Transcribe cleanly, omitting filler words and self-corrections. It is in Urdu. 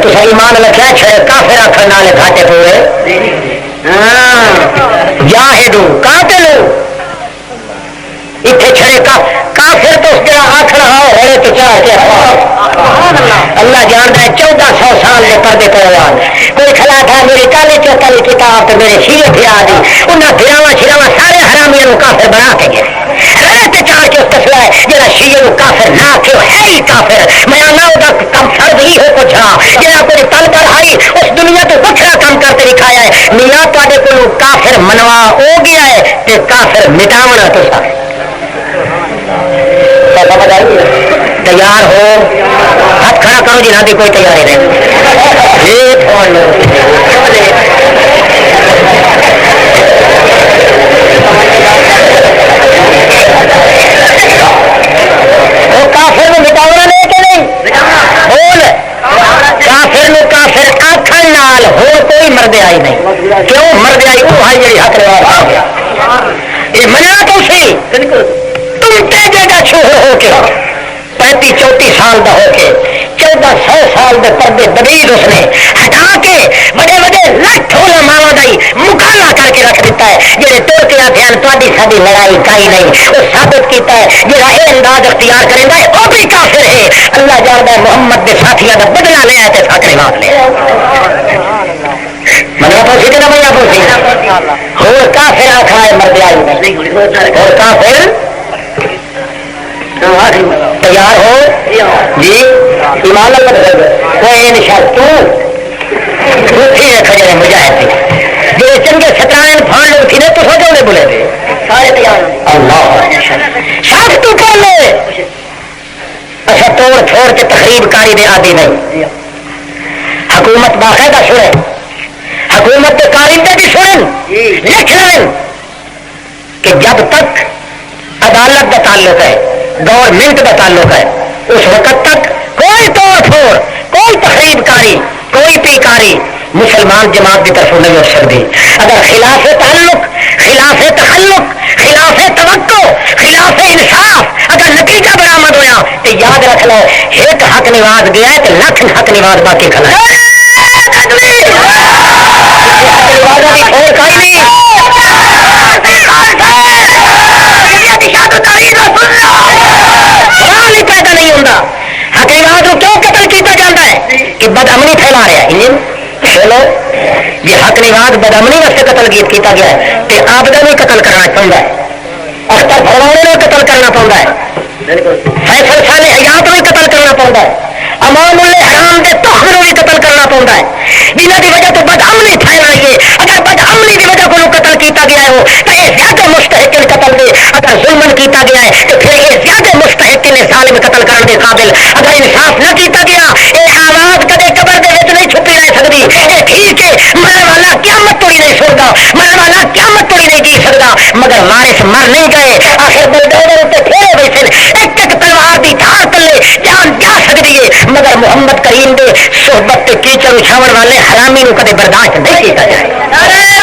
تو ایمان رکھا چھڑے کافر آخر نالے گھاٹے پورے جاہدو قاتلو اتنے چھڑے کافر تو اس جگہ آخر ہاؤ ہوئے تو چاہ کے اللہ جانتا ہے 1400 سال کے پردے پروان کوئی کھلا تھا میری کالی چوکالی کتاب تو میرے شیعہ پھرا دی انہیں پھراوا چھراوا سارے حرامیوں کافر بنا کے گئے رہتے چار کے اس تسلا ہے جہاں شیعہ کافر نہ کیوں ہے ہی کافر میں نہ ہوگا کم فرد ہی ہو کچھ جہاں کوئی تل کر آئی اس دنیا تو وکھرا کام کرتے دکھایا ہے میاں تے کو کافر منوا ہو گیا ہے کہ کافر مٹاونا تو سب تیار ہو ہاتھ کھڑا کرو جنہ کی کوئی تیاری نہیں وہ کافر میں مٹاونا نہیں کہ نہیں بول کافر میں کافر آخر نال ہو کوئی مرد آئی نہیں کیوں مرد آئی وہ ہائی جی حق روا گیا یہ منیا تو سی تم تیجے گا چھو ہو کے 35-34 سال کا ہو کے 1400 سال کے پردے دبیز اس نے ہٹا کے بڑے بڑے لکھ ہونا ماوا دائی مکالا کر کے رکھ دیتا ہے جہے توڑ کے آتے ہیں تاری ساری لڑائی کائی نہیں وہ ثابت کیتا ہے جہاں یہ انداز اختیار کریں گا وہ بھی کافر ہے اللہ جانتا ہے محمد کے ساتھیوں کا بدلا لیا تو ساتھ مانگ لیا منا پوسی کہ نہ منا پوسی اور کافر آخا ہے مرد آئی اور کافر تیار ہو جی ایمان کوئی شرط کھجے مجاہد جو چنگے سترائن پھان لوگ تھی تو سوچو نے بولے تھے سارے تیار اللہ شرط تو کر لے اچھا توڑ پھوڑ کے تقریب کاری دے آدھی نہیں حکومت باقاعدہ سنے حکومت کے کارندے بھی سنیں لکھ لیں کہ جب تک عدالت کا تعلق ہے گورنمنٹ کا تعلق ہے اس وقت تک کوئی توڑ پھوڑ کوئی تقریب کاری کوئی پیکاری مسلمان جماعت کی طرف نہیں ہو سکتی اگر خلاف تعلق خلاف تخلق خلاف توقع خلاف انصاف اگر نتیجہ برآمد ہوا تو یاد رکھ لو ایک حق نواز گیا ہے تو لکھ حق نواز باقی کھڑا ہے پیدا نہیں ہوتا حقیقت کو کیوں قتل کیا جاتا ہے کہ بدامنی پھیلا رہا ہے چلو یہ حق نواز بدامنی واسطے قتل کیا گیا ہے کہ آپ کا بھی قتل کرنا چاہتا ہے اختر فرمانے میں قتل کرنا پڑتا ہے فیصل خان حیات میں قتل کرنا پڑتا ہے امام الحرام کے تخر بھی قتل کرنا پڑتا ہے جنہ کی وجہ تو بدامنی پھیلائی ہے اگر بدامنی کی وجہ کو قتل کیا گیا ہو تو یہ زیادہ مستحق قتل دے اگر ظلم کیا گیا ہے تو پھر یہ زیادہ مستحق نے ظالم قتل کرنے کے قابل اگر انصاف نہ کیا گیا یہ آواز کدے قبر کے نہیں چھپی رہ سکتی یہ ٹھیک ہے مرنے والا قیامت توڑی نہیں سکتا مرنے والا قیامت توڑی نہیں جی سکتا مگر وارث مر نہیں گئے آخر بلڈوزر اتنے پھیرے بیٹھے ایک ایک تلوار کی دھار تلے جان جا سکتی ہے مگر محمد کریم دے صحبت کے کیچڑ اچھاون والے حرامی کو کدے برداشت نہیں کیا جائے